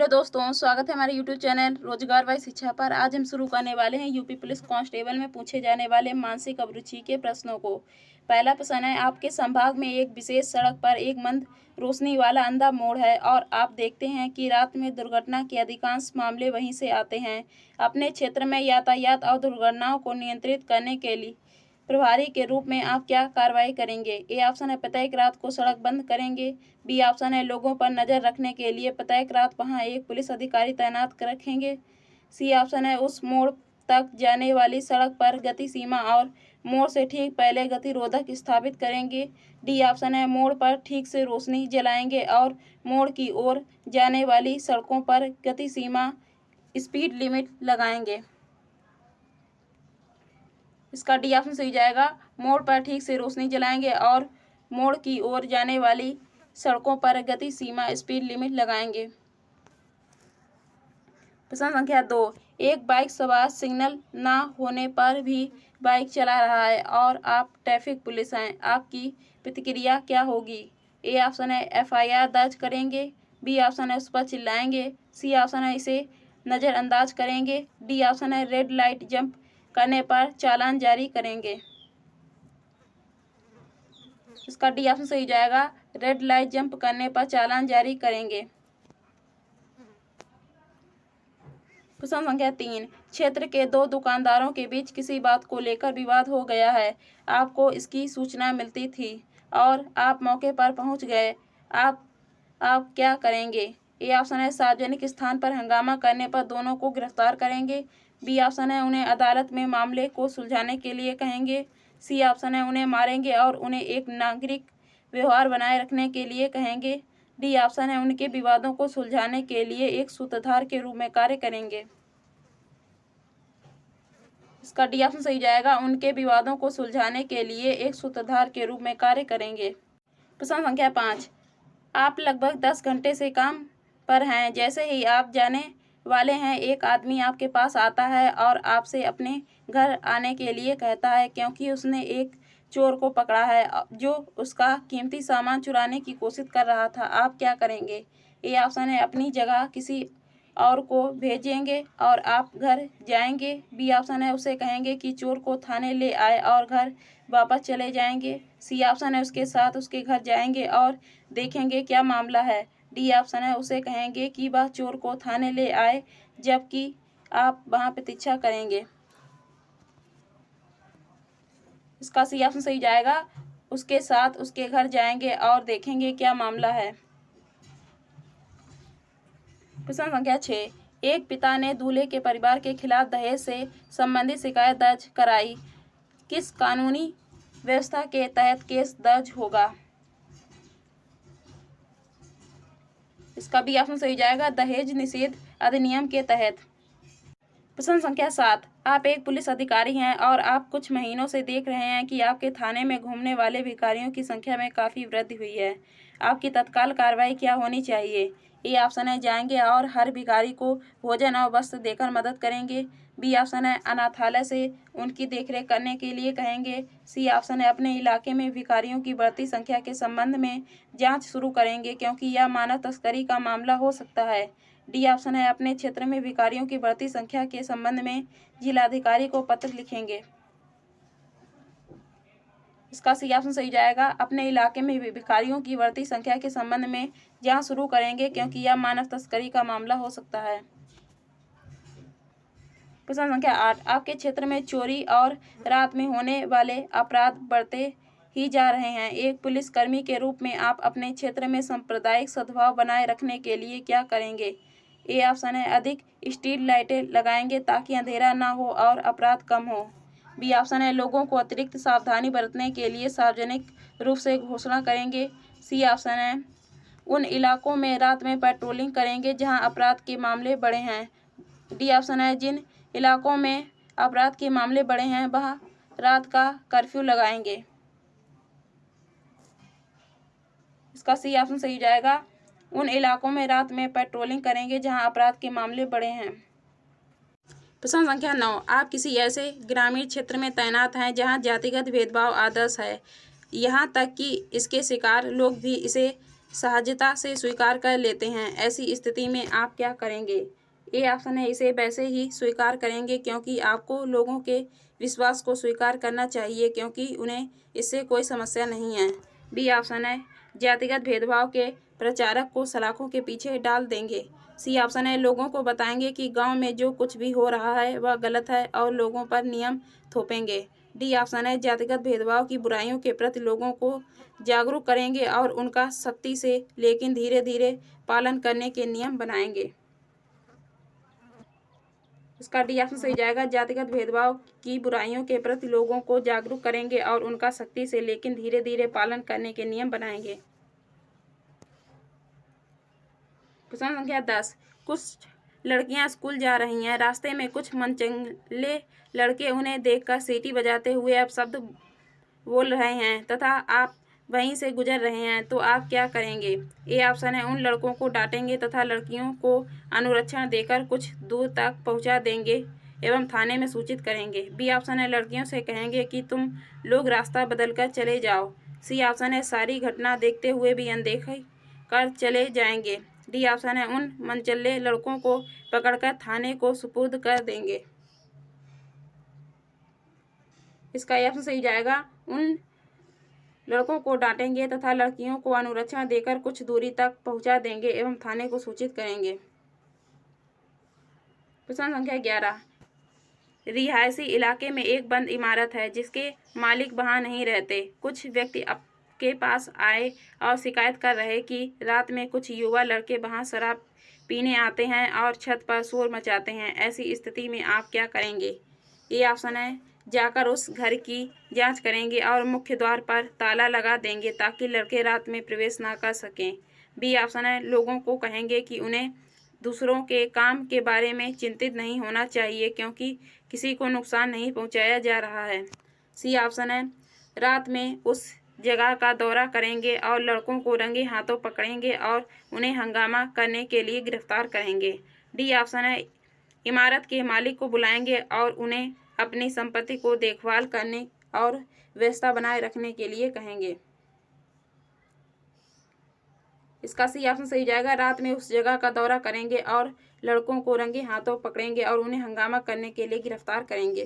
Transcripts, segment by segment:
Hello दोस्तों, स्वागत है हमारे यूट्यूब चैनल रोजगार व शिक्षा पर। आज हम शुरू करने वाले हैं यूपी पुलिस कांस्टेबल में पूछे जाने वाले मानसिक अभिरुचि के प्रश्नों को। पहला प्रश्न है, आपके संभाग में एक विशेष सड़क पर एक मंद रोशनी वाला अंधा मोड़ है और आप देखते हैं कि रात में दुर्घटना के अधिकांश मामले वहीं से आते हैं। अपने क्षेत्र में यातायात और दुर्घटनाओं को नियंत्रित करने के लिए प्रभारी के रूप में आप क्या कार्रवाई करेंगे? ए ऑप्शन है, प्रत्येक रात को सड़क बंद करेंगे। बी ऑप्शन है, लोगों पर नजर रखने के लिए प्रत्येक रात वहां एक पुलिस अधिकारी तैनात रखेंगे। सी ऑप्शन है, उस मोड़ तक जाने वाली सड़क पर गति सीमा और मोड़ से ठीक पहले गतिरोधक स्थापित करेंगे। डी ऑप्शन है, मोड़ पर ठीक से रोशनी जलाएंगे और मोड़ की ओर जाने वाली सड़कों पर गति सीमा स्पीड लिमिट लगाएंगे। इसका डी ऑप्शन सही जाएगा। मोड़ पर ठीक से रोशनी जलाएंगे और मोड़ की ओर जाने वाली सड़कों पर गति सीमा स्पीड लिमिट लगाएंगे। प्रश्न संख्या 2, एक बाइक सवार सिग्नल ना होने पर भी बाइक चला रहा है और आप ट्रैफिक पुलिस हैं, आपकी प्रतिक्रिया क्या होगी? ए ऑप्शन है, एफआईआर दर्ज करेंगे। बी ऑप्शन है, उस पर चिल्लाएंगे। सी ऑप्शन है, इसे नज़रअंदाज करेंगे। डी ऑप्शन है, रेड लाइट जंप करने पर चालान जारी करेंगे। इसका डी ऑप्शन सही जाएगा, रेड लाइट जंप करने पर चालान जारी करेंगे। प्रश्न संख्या 3, क्षेत्र के दो दुकानदारों के बीच किसी बात को लेकर विवाद हो गया है। आपको इसकी सूचना मिलती थी और आप मौके पर पहुंच गए। आप क्या करेंगे? ए ऑप्शन है, सार्वजनिक स्थान पर हंगामा करने पर दोनों को गिरफ्तार करेंगे। बी ऑप्शन है, उन्हें अदालत में मामले को सुलझाने के लिए कहेंगे। सी ऑप्शन है, उन्हें मारेंगे और उन्हें एक नागरिक व्यवहार बनाए रखने के लिए कहेंगे। डी ऑप्शन है, उनके विवादों को सुलझाने के लिए एक सूत्रधार के रूप में कार्य करेंगे। इसका डी ऑप्शन सही जाएगा, उनके विवादों को सुलझाने के लिए एक सूत्रधार के रूप में कार्य करेंगे। प्रश्न संख्या 5, आप लगभग 10 घंटे से काम पर हैं। जैसे ही आप जाने वाले हैं, एक आदमी आपके पास आता है और आपसे अपने घर आने के लिए कहता है क्योंकि उसने एक चोर को पकड़ा है जो उसका कीमती सामान चुराने की कोशिश कर रहा था। आप क्या करेंगे? ए ऑप्शन है, अपनी जगह किसी और को भेजेंगे और आप घर जाएंगे। बी ऑप्शन है, उसे कहेंगे कि चोर को थाने ले आए और घर वापस चले जाएंगे। सी ऑप्शन है, उसके साथ उसके घर जाएंगे और देखेंगे क्या मामला है। डी ऑप्शन है, उसे कहेंगे कि वह चोर को थाने ले आए जबकि आप वहां प्रतीक्षा करेंगे। इसका सी ऑप्शन सही जाएगा, उसके साथ उसके घर जाएंगे और देखेंगे क्या मामला है। प्रश्न संख्या 6, एक पिता ने दूल्हे के परिवार के खिलाफ दहेज से संबंधित शिकायत दर्ज कराई। किस कानूनी व्यवस्था के तहत केस दर्ज होगा? इसका बी ऑप्शन सही जाएगा, दहेज निषेध अधिनियम के तहत। प्रश्न संख्या 7, आप एक पुलिस अधिकारी हैं और आप कुछ महीनों से देख रहे हैं कि आपके थाने में घूमने वाले भिखारियों की संख्या में काफ़ी वृद्धि हुई है। आपकी तत्काल कार्रवाई क्या होनी चाहिए? ए ऑप्शन है, जाएंगे और हर भिखारी को भोजन और वस्त्र देकर मदद करेंगे। बी ऑप्शन है, अनाथालय से उनकी देखरेख करने के लिए कहेंगे। सी ऑप्शन है, अपने इलाके में भिखारियों की बढ़ती संख्या के संबंध में जांच शुरू करेंगे क्योंकि यह मानव तस्करी का मामला हो सकता है। डी ऑप्शन है, अपने क्षेत्र में भिखारियों की बढ़ती संख्या के संबंध में जिलाधिकारी को पत्र लिखेंगे। इसका सी ऑप्शन सही जाएगा, अपने इलाके में भिखारियों की बढ़ती संख्या के संबंध में जांच शुरू करेंगे क्योंकि यह मानव तस्करी का मामला हो सकता है। प्रश्न संख्या 8, आपके क्षेत्र में चोरी और रात में होने वाले अपराध बढ़ते ही जा रहे हैं। एक पुलिसकर्मी के रूप में आप अपने क्षेत्र में सांप्रदायिक सद्भाव बनाए रखने के लिए क्या करेंगे? ए ऑप्शन है, अधिक स्ट्रीट लाइटें लगाएंगे ताकि अंधेरा ना हो और अपराध कम हो। बी ऑप्शन है, लोगों को अतिरिक्त सावधानी बरतने के लिए सार्वजनिक रूप से घोषणा करेंगे। सी ऑप्शन है, उन इलाकों में रात में पेट्रोलिंग करेंगे जहां अपराध के मामले बढ़े हैं। डी ऑप्शन है, जिन इलाकों में अपराध के मामले बढ़े हैं वह रात का कर्फ्यू लगाएंगे। इसका सी ऑप्शन सही जाएगा, उन इलाकों में रात में पेट्रोलिंग करेंगे जहां अपराध के मामले बढ़े हैं। प्रश्न संख्या 9, आप किसी ऐसे ग्रामीण क्षेत्र में तैनात हैं जहां जातिगत भेदभाव आदर्श है, यहाँ तक कि इसके शिकार लोग भी इसे सहजता से स्वीकार कर लेते हैं। ऐसी स्थिति में आप क्या करेंगे? ए ऑप्शन है, इसे वैसे ही स्वीकार करेंगे क्योंकि आपको लोगों के विश्वास को स्वीकार करना चाहिए क्योंकि उन्हें इससे कोई समस्या नहीं है। बी ऑप्शन है, जातिगत भेदभाव के प्रचारक को सलाखों के पीछे डाल देंगे। सी ऑप्शन है, लोगों को बताएंगे कि गांव में जो कुछ भी हो रहा है वह गलत है और लोगों पर नियम थोपेंगे। डी ऑप्शन है, जातिगत भेदभाव की बुराइयों के प्रति लोगों को जागरूक करेंगे और उनका सख्ती से लेकिन धीरे धीरे पालन करने के नियम बनाएंगे। इसका डी ऑप्शन सही जाएगा। जातिगत भेदभाव की बुराइयों के प्रति लोगों को जागरूक करेंगे और उनका सख्ती से लेकिन धीरे धीरे पालन करने के नियम बनाएंगे। प्रश्न संख्या 10। कुछ लड़कियां स्कूल जा रही हैं। रास्ते में कुछ मनचंगे लड़के उन्हें देखकर सीटी बजाते हुए अपशब्द बोल रहे हैं तथा आप वहीं से गुजर रहे हैं, तो आप क्या करेंगे? ए ऑप्शन है, उन लड़कों को डांटेंगे तथा लड़कियों को अनुरक्षण देकर कुछ दूर तक पहुंचा देंगे एवं थाने में सूचित करेंगे। बी ऑप्शन है, लड़कियों से कहेंगे कि तुम लोग रास्ता बदलकर चले जाओ। सी ऑप्शन है, सारी घटना देखते हुए भी अनदेखी कर चले जाएंगे। डी ऑप्शन है, उन मनचले लड़कों को पकड़कर थाने को सुपुर्द कर देंगे। इसका ऑप्शन सही जाएगा। उन लड़कों को डांटेंगे तथा लड़कियों को अनुरक्षण देकर कुछ दूरी तक पहुंचा देंगे एवं थाने को सूचित करेंगे। प्रश्न संख्या 11। रिहायशी इलाके में एक बंद इमारत है जिसके मालिक वहां नहीं रहते। कुछ व्यक्ति आपके पास आए और शिकायत कर रहे कि रात में कुछ युवा लड़के वहां शराब पीने आते हैं और छत पर शोर मचाते हैं। ऐसी स्थिति में आप क्या करेंगे? ये ऑप्शन है, जाकर उस घर की जांच करेंगे और मुख्य द्वार पर ताला लगा देंगे ताकि लड़के रात में प्रवेश ना कर सकें। बी ऑप्शन है, लोगों को कहेंगे कि उन्हें दूसरों के काम के बारे में चिंतित नहीं होना चाहिए क्योंकि किसी को नुकसान नहीं पहुंचाया जा रहा है। सी ऑप्शन है, रात में उस जगह का दौरा करेंगे और लड़कों को रंगे हाथों पकड़ेंगे और उन्हें हंगामा करने के लिए गिरफ्तार करेंगे। डी ऑप्शन है, इमारत के मालिक को बुलाएंगे और उन्हें अपनी संपत्ति को देखभाल करने और व्यवस्था बनाए रखने के लिए कहेंगे। इसका सी ऑप्शन सही जाएगा। रात में उस जगह का दौरा करेंगे और लड़कों को रंगे हाथों पकड़ेंगे और उन्हें हंगामा करने के लिए गिरफ्तार करेंगे।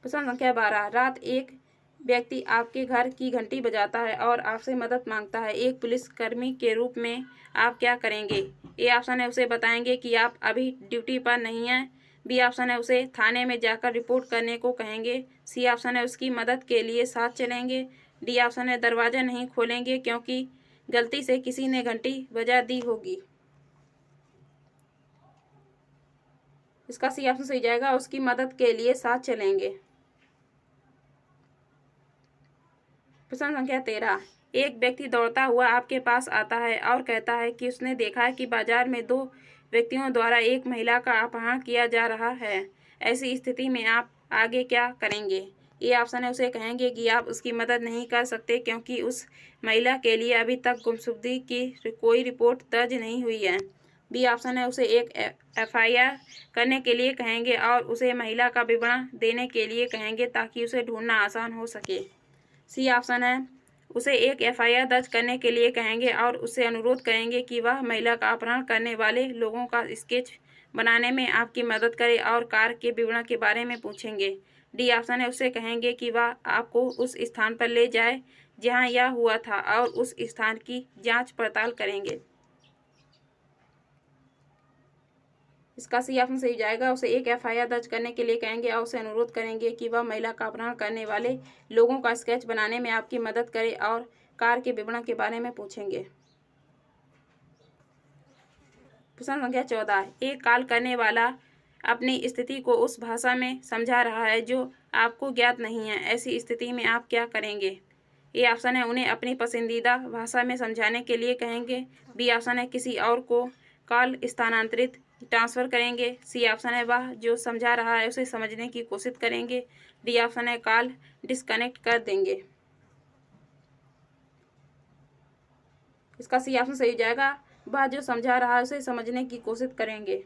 प्रश्न संख्या 12। रात एक व्यक्ति आपके घर की घंटी बजाता है और आपसे मदद मांगता है। एक पुलिसकर्मी के रूप में आप क्या करेंगे? ए ऑप्शन है, उसे बताएंगे कि आप अभी ड्यूटी पर नहीं हैं। बी ऑप्शन है, उसे थाने में जाकर रिपोर्ट करने को कहेंगे। सी ऑप्शन है, उसकी मदद के लिए साथ चलेंगे। डी ऑप्शन है, दरवाजा नहीं खोलेंगे क्योंकि गलती से किसी ने घंटी बजा दी होगी। इसका सी ऑप्शन सही जाएगा, उसकी मदद के लिए साथ चलेंगे। प्रश्न संख्या 13। एक व्यक्ति दौड़ता हुआ आपके पास आता है और कहता है कि उसने देखा है कि बाजार में दो व्यक्तियों द्वारा एक महिला का अपहरण किया जा रहा है। ऐसी स्थिति में आप आगे क्या करेंगे? ये ऑप्शन है, उसे कहेंगे कि आप उसकी मदद नहीं कर सकते क्योंकि उस महिला के लिए अभी तक गुमशुदगी की कोई रिपोर्ट दर्ज नहीं हुई है। बी ऑप्शन है, उसे एक FIR करने के लिए कहेंगे और उसे महिला का विवरण देने के लिए कहेंगे ताकि उसे ढूंढना आसान हो सके। सी ऑप्शन है, उसे एक FIR दर्ज करने के लिए कहेंगे और उससे अनुरोध करेंगे कि वह महिला का अपहरण करने वाले लोगों का स्केच बनाने में आपकी मदद करे और कार के विवरण के बारे में पूछेंगे। डी ऑप्शन है, उसे कहेंगे कि वह आपको उस स्थान पर ले जाए जहां यह हुआ था और उस स्थान की जांच पड़ताल करेंगे। इसका सी ऑप्शन सही जाएगा। उसे एक FIR दर्ज करने के लिए कहेंगे और उसे अनुरोध करेंगे कि वह महिला का अपहरण करने वाले लोगों का स्केच बनाने में आपकी मदद करे और कार के विवरण के बारे में पूछेंगे। प्रश्न संख्या 14। एक कॉल करने वाला अपनी स्थिति को उस भाषा में समझा रहा है जो आपको ज्ञात नहीं है। ऐसी स्थिति में आप क्या करेंगे? ए ऑप्शन है, उन्हें अपनी पसंदीदा भाषा में समझाने के लिए कहेंगे। बी ऑप्शन है, किसी और को कॉल स्थानांतरित ट्रांसफ़र करेंगे। सी ऑप्शन है, वह जो समझा रहा है उसे समझने की कोशिश करेंगे। डी ऑप्शन है, कॉल डिस्कनेक्ट कर देंगे। इसका सी ऑप्शन सही जाएगा। वह जो समझा रहा है उसे समझने की कोशिश करेंगे।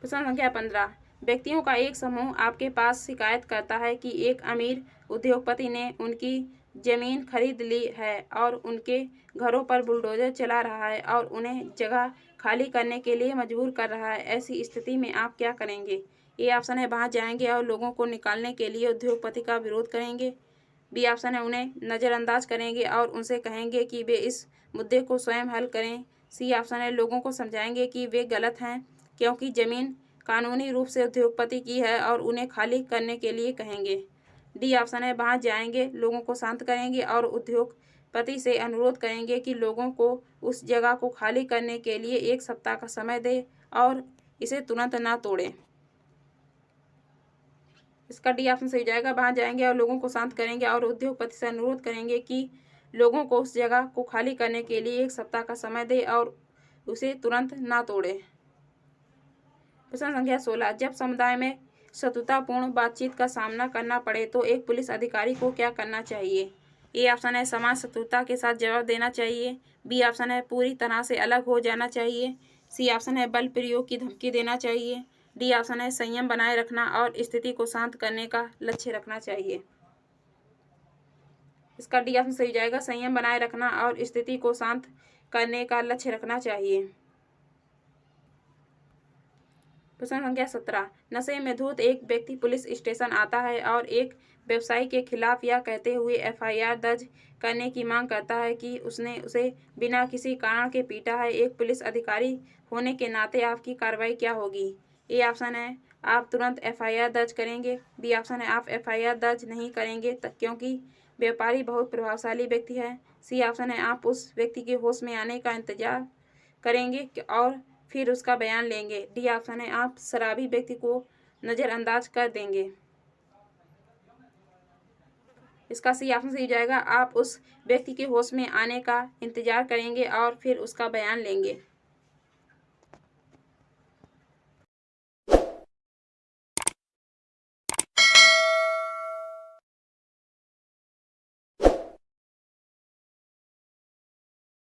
प्रश्न संख्या 15। व्यक्तियों का एक समूह आपके पास शिकायत करता है कि एक अमीर उद्योगपति ने उनकी ज़मीन खरीद ली है और उनके घरों पर बुलडोज़र चला रहा है और उन्हें जगह खाली करने के लिए मजबूर कर रहा है। ऐसी स्थिति में आप क्या करेंगे? ए ऑप्शन है, वहाँ जाएंगे और लोगों को निकालने के लिए उद्योगपति का विरोध करेंगे। बी ऑप्शन है, उन्हें नज़रअंदाज करेंगे और उनसे कहेंगे कि वे इस मुद्दे को स्वयं हल करें। सी ऑप्शन है, लोगों को समझाएंगे कि वे गलत हैं क्योंकि ज़मीन कानूनी रूप से उद्योगपति की है और उन्हें खाली करने के लिए कहेंगे। डी ऑप्शन है, वहाँ जाएंगे, लोगों को शांत करेंगे और उद्योगपति से अनुरोध करेंगे कि लोगों को उस जगह को खाली करने के लिए 1 सप्ताह का समय दें और इसे तुरंत ना तोड़ें। इसका डी ऑप्शन सही जाएगा। वहाँ जाएंगे और लोगों को शांत करेंगे और उद्योगपति से अनुरोध करेंगे कि लोगों को उस जगह को खाली करने के लिए 1 सप्ताह का समय दें और उसे तुरंत ना तोड़ें। प्रश्न संख्या 16, जब समुदाय में शत्रुतापूर्ण बातचीत का सामना करना पड़े तो एक पुलिस अधिकारी को क्या करना चाहिए? ए ऑप्शन है, समान शत्रुता के साथ जवाब देना चाहिए। बी ऑप्शन है, पूरी तरह से अलग हो जाना चाहिए। सी ऑप्शन है, बल प्रयोग की धमकी देना चाहिए। डी ऑप्शन है, संयम बनाए रखना और स्थिति को शांत करने का लक्ष्य रखना चाहिए। इसका डी ऑप्शन सही जाएगा। संयम बनाए रखना और स्थिति को शांत करने का लक्ष्य रखना चाहिए। प्रश्न संख्या 17, नशे में धुत एक व्यक्ति पुलिस स्टेशन आता है और एक व्यवसायी के खिलाफ यह कहते हुए एफआईआर दर्ज करने की मांग करता है कि उसने उसे बिना किसी कारण के पीटा है। एक पुलिस अधिकारी होने के नाते आपकी कार्रवाई क्या होगी? ए ऑप्शन है, आप तुरंत एफआईआर दर्ज करेंगे। बी ऑप्शन है, आप एफआईआर दर्ज नहीं करेंगे क्योंकि व्यापारी बहुत प्रभावशाली व्यक्ति है। सी ऑप्शन है, आप उस व्यक्ति के होश में आने का इंतजार करेंगे और फिर उसका बयान लेंगे। डी ऑप्शन है, आप शराबी व्यक्ति को नज़रअंदाज कर देंगे। इसका सी ऑप्शन सही जाएगा। आप उस व्यक्ति के होश में आने का इंतजार करेंगे और फिर उसका बयान लेंगे।